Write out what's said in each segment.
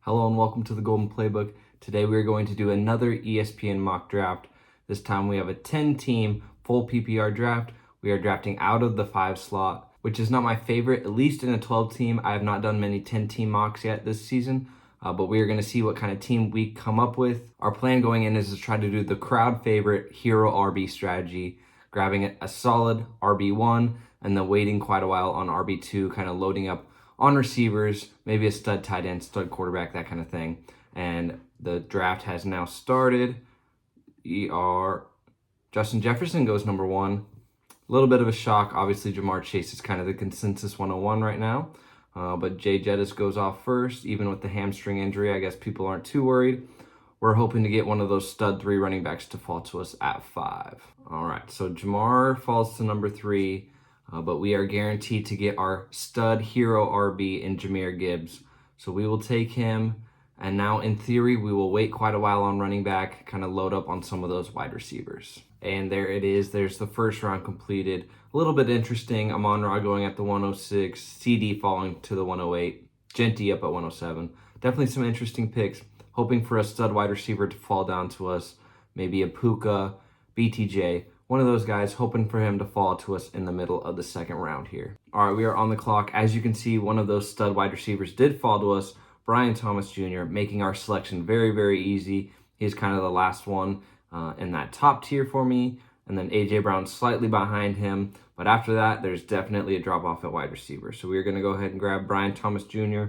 Hello and welcome to the Golden Playbook. Today we are going to do another ESPN mock draft. This time we have a 10-team full PPR draft. We are drafting out of the 5 slot, which is not my favorite, at least in a 12-team. I have not done many 10-team mocks yet this season, but we are going to see what kind of team we come up with. Our plan going in is to try to do the crowd favorite hero RB strategy, grabbing a solid RB1 and then waiting quite a while on RB2, kind of loading up on receivers, maybe a stud tight end, stud quarterback, that kind of thing. And the draft has now started. Justin Jefferson goes number 1. A little bit of a shock. Obviously, Jamar Chase is kind of the consensus 101 right now. But Jay Jettis goes off first. Even with the hamstring injury, I guess people aren't too worried. We're hoping to get one of those stud 3 running backs to fall to us at 5. All right, so Jamar falls to number 3. But we are guaranteed to get our stud hero RB in Jahmyr Gibbs. So we will take him. And now, in theory, we will wait quite a while on running back, kind of load up on some of those wide receivers. And there it is. There's the first round completed. A little bit interesting. Amon-Ra going at the 106. CD falling to the 108. Genty up at 107. Definitely some interesting picks. Hoping for a stud wide receiver to fall down to us. Maybe a Puka, BTJ. One of those guys, hoping for him to fall to us in the middle of the second round here. All right, we are on the clock. As you can see, one of those stud wide receivers did fall to us, Brian Thomas Jr., making our selection very, very easy. He's kind of the last one in that top tier for me. And then A.J. Brown slightly behind him. But after that, there's definitely a drop-off at wide receiver. So we're going to go ahead and grab Brian Thomas Jr.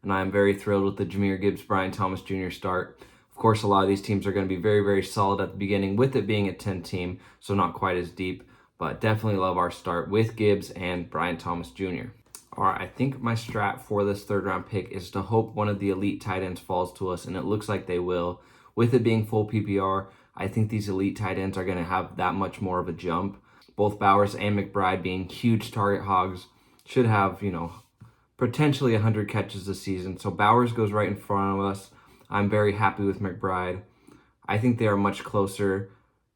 And I am very thrilled with the Jahmyr Gibbs, Brian Thomas Jr. start. Of course, a lot of these teams are going to be very, very solid at the beginning with it being a 10-team, so not quite as deep, but definitely love our start with Gibbs and Brian Thomas Jr. All right, I think my strat for this third-round pick is to hope one of the elite tight ends falls to us, and it looks like they will. With it being full PPR, I think these elite tight ends are going to have that much more of a jump. Both Bowers and McBride being huge target hogs should have, potentially 100 catches this season. So Bowers goes right in front of us. I'm very happy with McBride. I think they are much closer,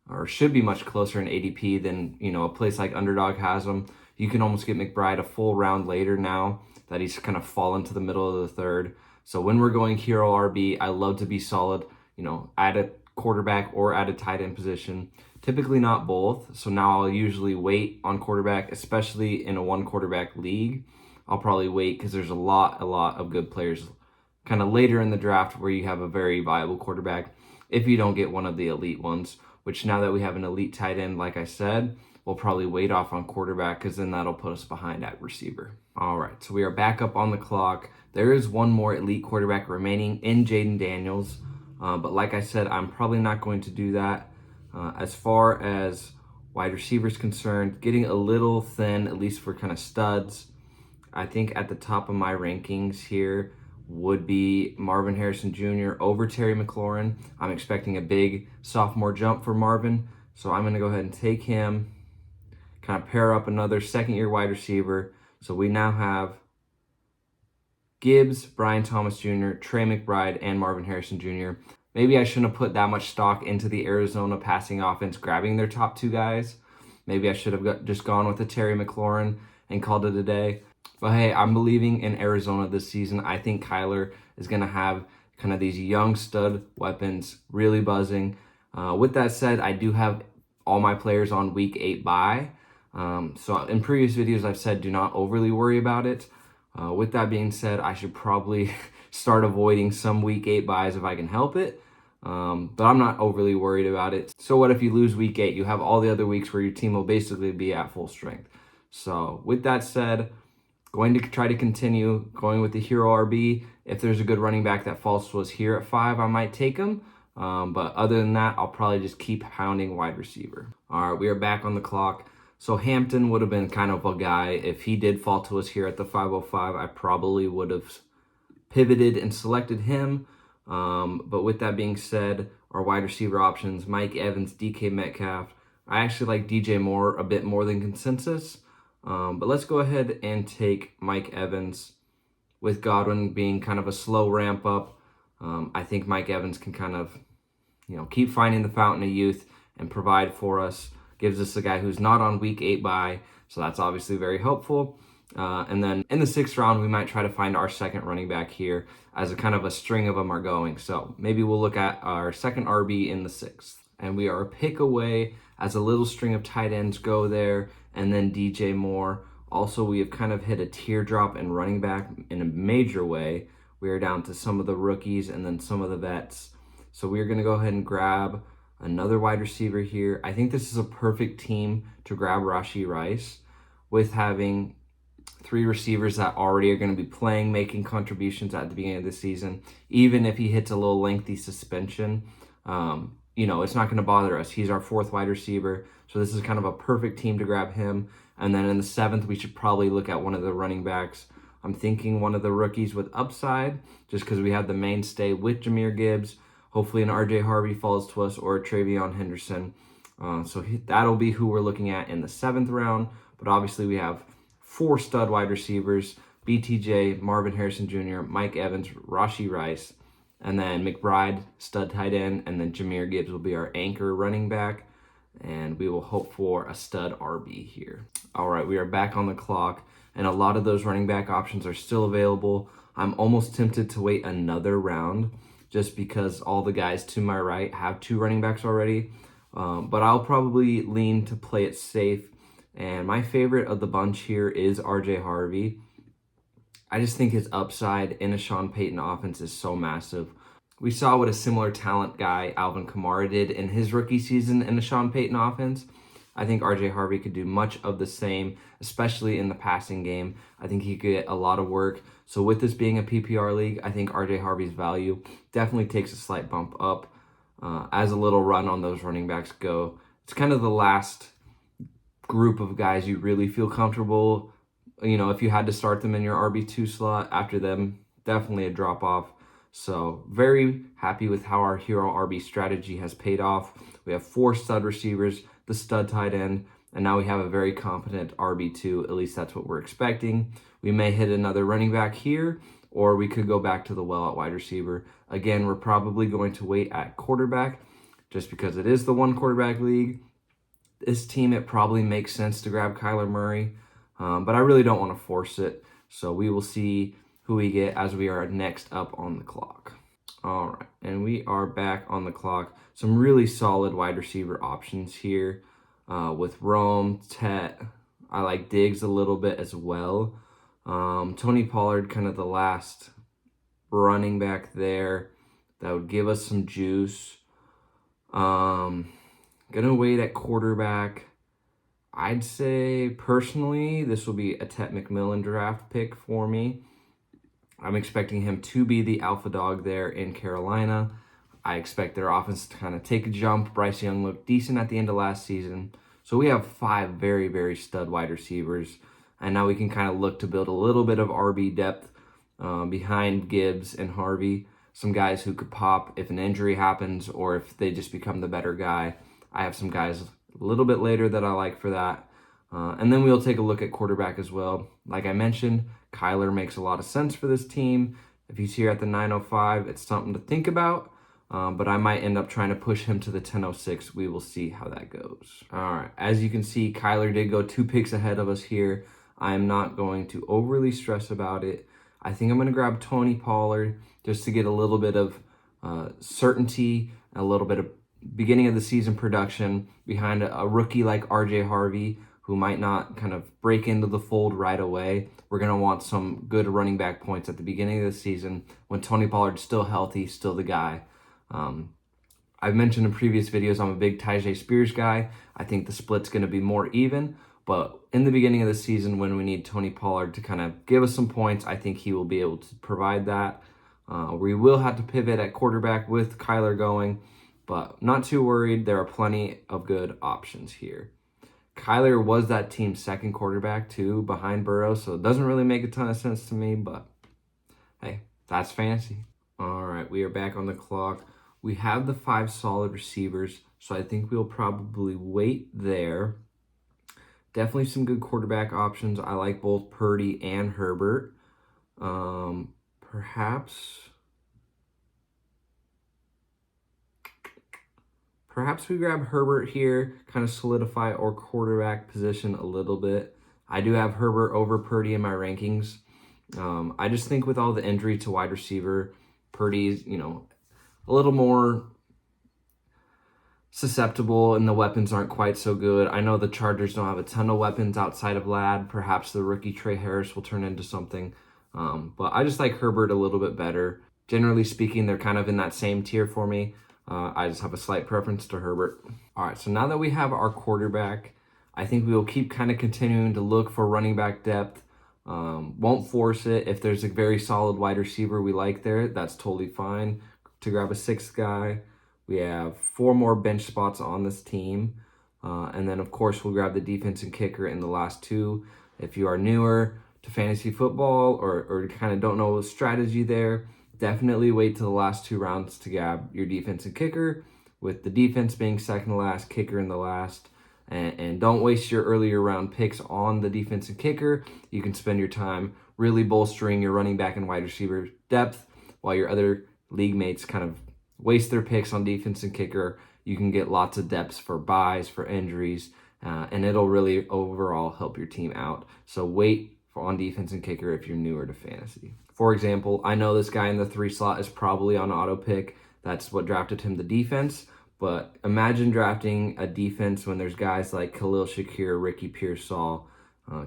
or should be much closer in ADP than, a place like Underdog has them. You can almost get McBride a full round later now that he's kind of fallen to the middle of the third. So when we're going hero RB, I love to be solid, at a quarterback or at a tight end position. Typically not both. So now I'll usually wait on quarterback, especially in a 1 quarterback league. I'll probably wait because there's a lot of good players kind of later in the draft where you have a very viable quarterback if you don't get one of the elite ones, which now that we have an elite tight end, like I said, we'll probably wait off on quarterback because then that'll put us behind at receiver. All right, so we are back up on the clock. There is one more elite quarterback remaining in Jaden Daniels, but like I said, I'm probably not going to do that. As far as wide receivers concerned, getting a little thin, at least for kind of studs. I think at the top of my rankings here would be Marvin Harrison Jr. over Terry McLaurin. I'm expecting a big sophomore jump for Marvin, so I'm going to go ahead and take him, kind of pair up another second-year wide receiver. So we now have Gibbs, Brian Thomas Jr., Trey McBride, and Marvin Harrison Jr. Maybe I shouldn't have put that much stock into the Arizona passing offense grabbing their top 2 guys. Maybe I should have just gone with the Terry McLaurin and called it a day. But hey, I'm believing in Arizona this season. I think Kyler is going to have kind of these young stud weapons really buzzing. With that said, I do have all my players on week 8 bye. So in previous videos, I've said do not overly worry about it. With that being said, I should probably start avoiding some week 8 buys if I can help it. But I'm not overly worried about it. So what if you lose week 8? You have all the other weeks where your team will basically be at full strength. So with that said, going to try to continue going with the hero RB. If there's a good running back that falls to us here at 5, I might take him. But other than that, I'll probably just keep pounding wide receiver. All right, we are back on the clock. So Hampton would have been kind of a guy. If he did fall to us here at the 505, I probably would have pivoted and selected him. But with that being said, our wide receiver options, Mike Evans, DK Metcalf. I actually like DJ Moore a bit more than consensus. But let's go ahead and take Mike Evans with Godwin being kind of a slow ramp up. I think Mike Evans can kind of, keep finding the fountain of youth and provide for us. Gives us a guy who's not on week 8 bye, so that's obviously very helpful. And then in the 6th round, we might try to find our second running back here as a kind of a string of them are going. So maybe we'll look at our second RB in the 6th. And we are a pick away as a little string of tight ends go there, and then DJ Moore. Also, we have kind of hit a teardrop in running back in a major way. We are down to some of the rookies and then some of the vets. So we are going to go ahead and grab another wide receiver here. I think this is a perfect team to grab Rashee Rice with having 3 receivers that already are going to be playing, making contributions at the beginning of the season. Even if he hits a little lengthy suspension, it's not going to bother us. He's our 4th wide receiver, so this is kind of a perfect team to grab him. And then in the 7th, we should probably look at one of the running backs. I'm thinking one of the rookies with upside, just because we have the mainstay with Jahmyr Gibbs. Hopefully an RJ Harvey falls to us or a Travion Henderson. That'll be who we're looking at in the 7th round. But obviously we have 4 stud wide receivers: BTJ, Marvin Harrison Jr., Mike Evans, Rashee Rice, and then McBride, stud tight end, and then Jahmyr Gibbs will be our anchor running back. And we will hope for a stud RB here. All right, we are back on the clock, and a lot of those running back options are still available. I'm almost tempted to wait another round just because all the guys to my right have 2 running backs already. But I'll probably lean to play it safe. And my favorite of the bunch here is RJ Harvey. I just think his upside in a Sean Payton offense is so massive. We saw what a similar talent guy Alvin Kamara did in his rookie season in the Sean Payton offense. I think RJ Harvey could do much of the same, especially in the passing game. I think he could get a lot of work. So with this being a PPR league, I think RJ Harvey's value definitely takes a slight bump up as a little run on those running backs go. It's kind of the last group of guys you really feel comfortable. If you had to start them in your RB2 slot, after them, definitely a drop off. So very happy with how our hero RB strategy has paid off. We have 4 stud receivers, the stud tight end, and now we have a very competent RB2. At least that's what we're expecting. We may hit another running back here, or we could go back to the well at wide receiver. Again, we're probably going to wait at quarterback just because it is the 1 quarterback league. This team, it probably makes sense to grab Kyler Murray, but I really don't want to force it. So we will see who we get as we are next up on the clock. All right, and we are back on the clock. Some really solid wide receiver options here with Rome, Tet. I like Diggs a little bit as well. Tony Pollard, kind of the last running back there that would give us some juice. Gonna wait at quarterback. I'd say personally this will be a Tet McMillan draft pick for me. I'm expecting him to be the alpha dog there in Carolina. I expect their offense to kind of take a jump. Bryce Young looked decent at the end of last season. So we have 5 very, very stud wide receivers. And now we can kind of look to build a little bit of RB depth behind Gibbs and Harvey. Some guys who could pop if an injury happens or if they just become the better guy. I have some guys a little bit later that I like for that. And then we'll take a look at quarterback as well. Like I mentioned, Kyler makes a lot of sense for this team. If he's here at the 905, it's something to think about. But I might end up trying to push him to the 1006. We will see how that goes. All right. As you can see, Kyler did go 2 picks ahead of us here. I am not going to overly stress about it. I think I'm going to grab Tony Pollard just to get a little bit of certainty, a little bit of beginning of the season production behind a rookie like RJ Harvey, who might not kind of break into the fold right away. We're going to want some good running back points at the beginning of the season when Tony Pollard's still healthy, still the guy. I've mentioned in previous videos I'm a big Tyjae Spears guy. I think the split's going to be more even, but in the beginning of the season when we need Tony Pollard to kind of give us some points, I think he will be able to provide that. We will have to pivot at quarterback with Kyler going, but not too worried. There are plenty of good options here. Kyler was that team's second quarterback too, behind Burrow, so it doesn't really make a ton of sense to me, but hey, that's fantasy. All right, we are back on the clock. We have the 5 solid receivers, so I think we'll probably wait there. Definitely some good quarterback options. I like both Purdy and Herbert. Perhaps we grab Herbert here, kind of solidify our quarterback position a little bit. I do have Herbert over Purdy in my rankings. I just think with all the injury to wide receiver, Purdy's, a little more susceptible and the weapons aren't quite so good. I know the Chargers don't have a ton of weapons outside of Ladd. Perhaps the rookie Trey Harris will turn into something. But I just like Herbert a little bit better. Generally speaking, they're kind of in that same tier for me. I just have a slight preference to Herbert. All right, so now that we have our quarterback, I think we will keep kind of continuing to look for running back depth. Won't force it. If there's a very solid wide receiver we like there, that's totally fine to grab a sixth guy. We have 4 more bench spots on this team. And then, of course, we'll grab the defense and kicker in the last 2. If you are newer to fantasy football or kind of don't know the strategy there, definitely wait till the last 2 rounds to grab your defense and kicker, with the defense being second to last, kicker in the last. And don't waste your earlier round picks on the defense and kicker. You can spend your time really bolstering your running back and wide receiver depth while your other league mates kind of waste their picks on defense and kicker. You can get lots of depths for buys, for injuries, and it'll really overall help your team out. So wait on defense and kicker if you're newer to fantasy. For example, I know this guy in the 3 slot is probably on auto pick. That's what drafted him, the defense. But imagine drafting a defense when there's guys like Khalil Shakir, Ricky Pearsall,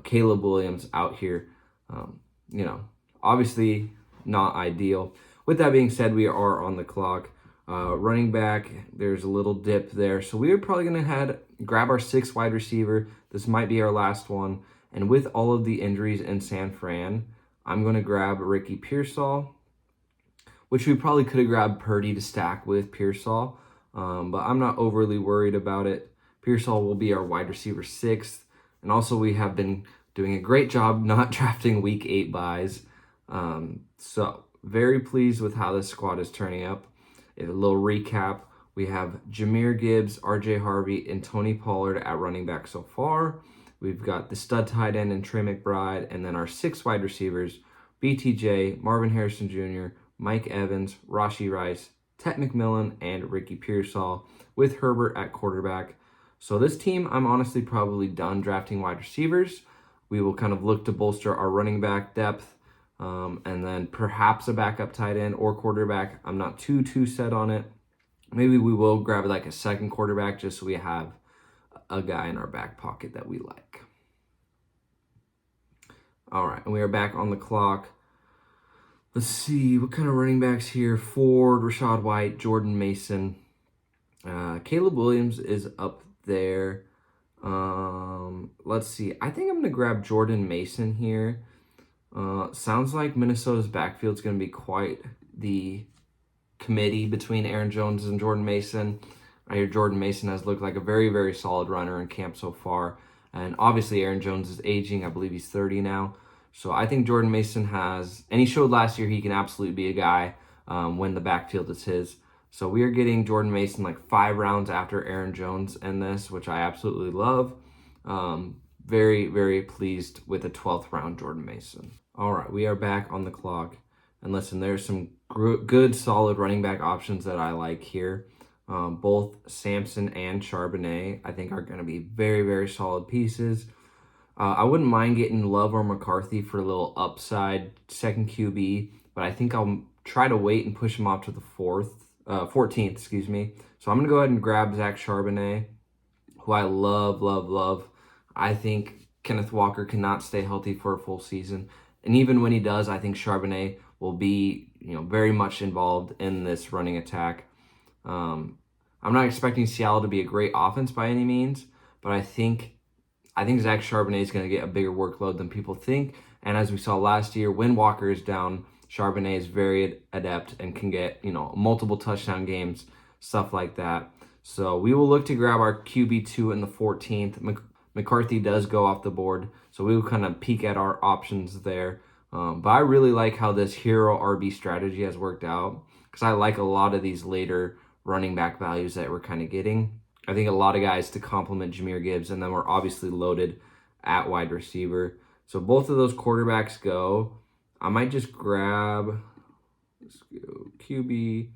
Caleb Williams out here. Obviously not ideal. With that being said, we are on the clock. Running back, there's a little dip there. So we are probably going to grab our 6th wide receiver. This might be our last one. And with all of the injuries in San Fran, I'm going to grab Ricky Pearsall, which we probably could have grabbed Purdy to stack with Pearsall. But I'm not overly worried about it. Pearsall will be our wide receiver 6th. And also we have been doing a great job not drafting week 8 buys. So very pleased with how this squad is turning up. A little recap, we have Jahmyr Gibbs, RJ Harvey, and Tony Pollard at running back so far. We've got the stud tight end and Trey McBride, and then our 6 wide receivers, BTJ, Marvin Harrison Jr., Mike Evans, Rashee Rice, Ted McMillan, and Ricky Pearsall, with Herbert at quarterback. So this team, I'm honestly probably done drafting wide receivers. We will kind of look to bolster our running back depth, and then perhaps a backup tight end or quarterback. I'm not too set on it. Maybe we will grab like a second quarterback just so we have a guy in our back pocket that we like. All right, and we are back on the clock. Let's see, what kind of running backs here? Ford, Rachaad White, Jordan Mason. Caleb Williams is up there. Let's see. I think I'm going to grab Jordan Mason here. Sounds like Minnesota's backfield is going to be quite the committee between Aaron Jones and Jordan Mason. I hear Jordan Mason has looked like a very, very solid runner in camp so far. And obviously Aaron Jones is aging. I believe he's 30 now. So I think Jordan Mason has, and he showed last year he can absolutely be a guy when the backfield is his. So we are getting Jordan Mason like 5 rounds after Aaron Jones in this, which I absolutely love. Very, very pleased with the 12th round Jordan Mason. All right, we are back on the clock. And listen, there's some good, solid running back options that I like here. Both Sampson and Charbonnet, I think, are going to be very, very solid pieces. I wouldn't mind getting Love or McCarthy for a little upside second QB, but I think I'll try to wait and push him off to the 14th, excuse me. So I'm going to go ahead and grab Zach Charbonnet, who I love. I think Kenneth Walker cannot stay healthy for a full season. And even when he does, I think Charbonnet will be, very much involved in this running attack. I'm not expecting Seattle to be a great offense by any means, but I think Zach Charbonnet is going to get a bigger workload than people think. And as we saw last year, when Walker is down, Charbonnet is very adept and can get, multiple touchdown games, stuff like that. So we will look to grab our QB2 in the 14th. McCarthy does go off the board, so we will kind of peek at our options there. But I really like how this hero RB strategy has worked out, because I like a lot of these later running back values that we're kind of getting. I think a lot of guys to complement Jahmyr Gibbs, and then we're obviously loaded at wide receiver. So both of those quarterbacks go. I might just grab, let's go QB.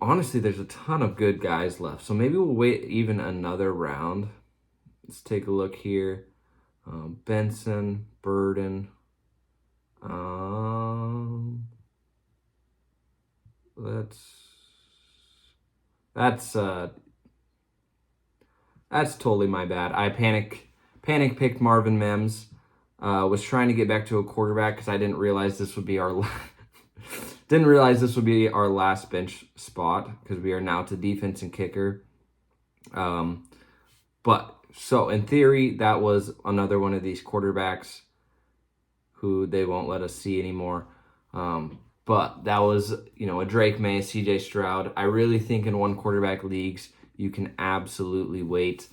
Honestly, there's a ton of good guys left, so maybe we'll wait even another round. Let's take a look here. Benson, Burden. That's totally my bad. I panic picked Marvin Mims. Was trying to get back to a quarterback because I didn't realize this would be our last bench spot because we are now to defense and kicker. But so in theory, that was another one of these quarterbacks who they won't let us see anymore. But that was, a Drake May, CJ Stroud. I really think in one quarterback leagues, you can absolutely wait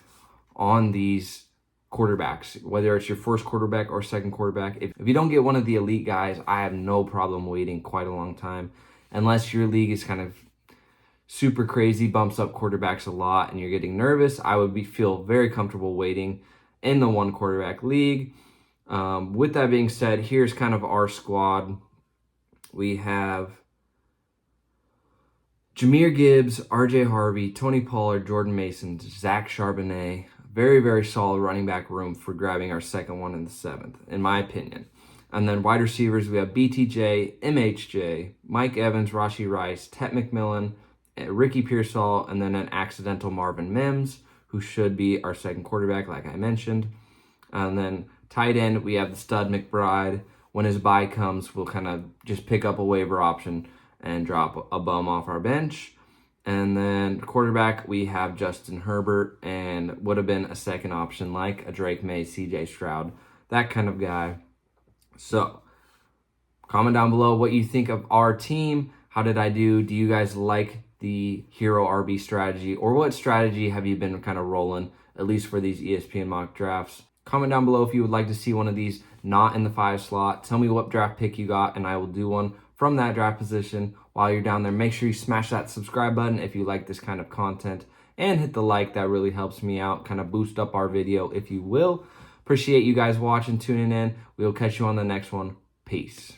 on these quarterbacks, whether it's your first quarterback or second quarterback. If you don't get one of the elite guys, I have no problem waiting quite a long time, unless your league is kind of super crazy, bumps up quarterbacks a lot, and you're getting nervous. I would feel very comfortable waiting in the one quarterback league. With that being said, here's kind of our squad. We have Jahmyr Gibbs, RJ Harvey, Tony Pollard, Jordan Mason, Zach Charbonnet. Very, very solid running back room for grabbing our second one in the 7th, in my opinion. And then wide receivers, we have BTJ, MHJ, Mike Evans, Rashee Rice, Tet McMillan, Ricky Pearsall, and then an accidental Marvin Mims, who should be our second quarterback, like I mentioned. And then tight end, we have the stud McBride. When his bye comes, we'll kind of just pick up a waiver option and drop a bum off our bench. And then quarterback, we have Justin Herbert, and would have been a second option like a Drake May, CJ Stroud, that kind of guy. So comment down below what you think of our team. How did I do? Do you guys like the hero RB strategy, or what strategy have you been kind of rolling, at least for these ESPN mock drafts? Comment down below if you would like to see one of these not in the 5 slot. Tell me what draft pick you got, and I will do one from that draft position. While you're down there, make sure you smash that subscribe button if you like this kind of content, and hit the like. That really helps me out, kind of boost up our video, if you will. Appreciate you guys watching, tuning in. We will catch you on the next one. Peace.